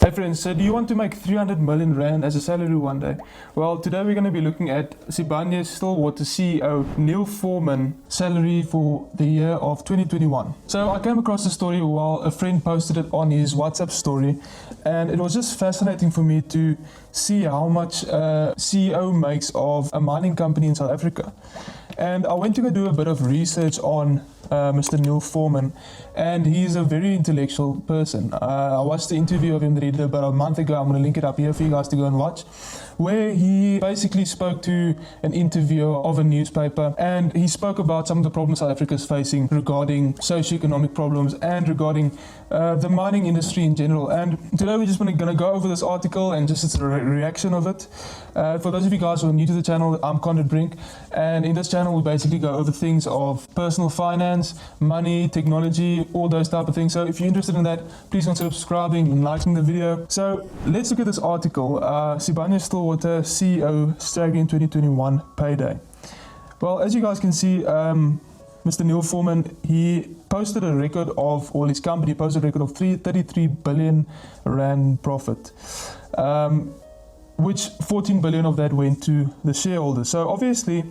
Hey friends, so do you want to make 300 million rand as a salary one day? Well, today we're going to be looking at Sibanye Stillwater CEO Neal Froneman salary for the year of 2021. So I came across the story while a friend posted it on his WhatsApp story, and it was just fascinating for me to see how much a CEO makes of a mining company in South Africa. And I went to go do a bit of research on Mr. Neal Froneman, and he's a very intellectual person. I watched the interview of him that he did about a month ago. I'm going to link it up here for you guys to go and watch, where he basically spoke to an interviewer of a newspaper, and he spoke about some of the problems South Africa is facing regarding socioeconomic problems and regarding the mining industry in general. And today we're just going to go over this article and just a reaction of it. For those of you guys who are new to the channel, I'm Conrad Brink, and in this channel we basically go over things of personal finance, money, technology, all those type of things. So if you're interested in that, please consider subscribing and liking the video. So let's look at this article. Sibanye Stillwater CEO staggering 2021 payday. Well, as you guys can see, Mr. Neal Froneman, he posted a record of, or his company posted a record of 33 billion rand profit, which 14 billion of that went to the shareholders. So obviously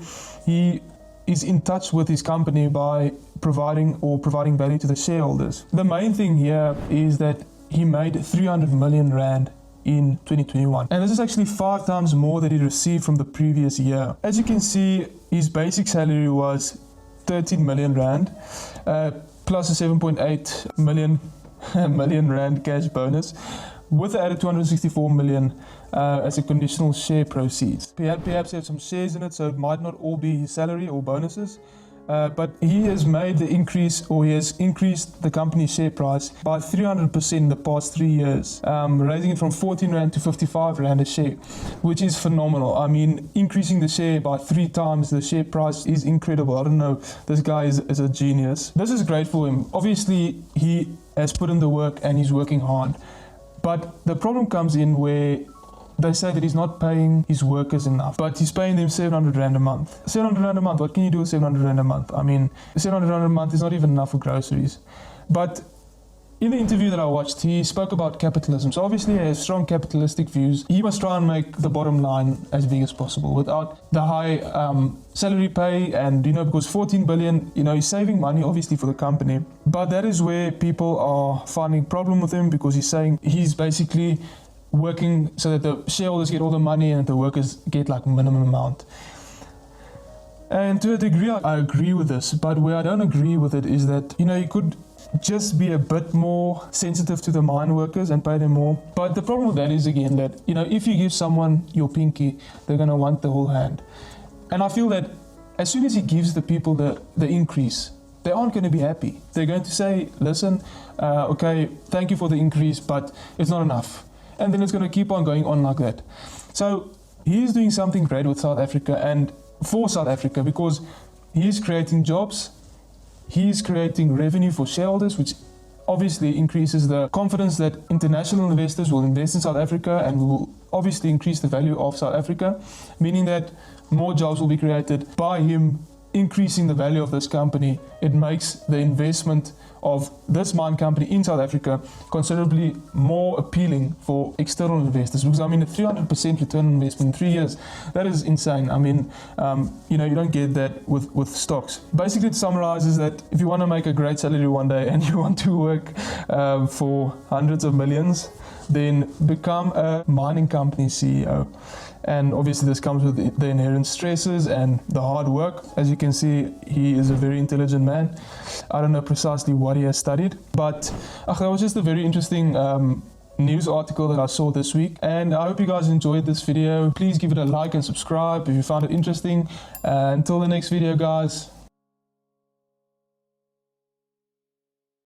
he is in touch with his company by providing value to the shareholders. The main thing here is that he made 300 million rand in 2021, and this is actually 5 times more that he received from the previous year. As you can see, his basic salary was 13 million rand plus a 7.8 million rand cash bonus, with the added 264 million as a conditional share proceeds. Perhaps he had some shares in it, so it might not all be his salary or bonuses. But he has made the increase, or he has increased the company's share price by 300% in the past 3 years, raising it from 14 rand to 55 rand a share, which is phenomenal. I mean, increasing the share by 3 times the share price is incredible. I don't know, this guy is a genius. This is great for him. Obviously, he has put in the work and he's working hard. But the problem comes in where they say that he's not paying his workers enough, but he's paying them 700 rand a month. 700 rand a month, what can you do with 700 rand a month? I mean, 700 rand a month is not even enough for groceries. But in the interview that I watched, he spoke about capitalism. So obviously he has strong capitalistic views. He must try and make the bottom line as big as possible without the high salary pay, and because 14 billion, he's saving money obviously for the company. But that is where people are finding problem with him, because he's saying he's basically working so that the shareholders get all the money and the workers get like minimum amount. And to a degree I agree with this, but where I don't agree with it is that you could just be a bit more sensitive to the mine workers and pay them more. But the problem with that is, again, that if you give someone your pinky, they're going to want the whole hand. And I feel that as soon as he gives the people the increase, they aren't going to be happy. They're going to say, listen, okay, thank you for the increase, but it's not enough. And then it's going to keep on going on like that. So he's doing something great with South Africa and for South Africa, because he's creating jobs, he's creating revenue for shareholders, which obviously increases the confidence that international investors will invest in South Africa, and will obviously increase the value of South Africa, meaning that more jobs will be created by him increasing the value of this company. It makes the investment of this mine company in South Africa considerably more appealing for external investors, because I mean, a 300% return on investment in 3 years, that is insane. I mean, you don't get that with stocks. Basically, it summarizes that if you want to make a great salary one day and you want to work for hundreds of millions, then become a mining company CEO. And obviously this comes with the inherent stresses and the hard work. As you can see, he is a very intelligent man. I don't know precisely what he has studied, but that was just a very interesting news article that I saw this week. And I hope you guys enjoyed this video. Please give it a like and subscribe if you found it interesting. Until the next video, guys,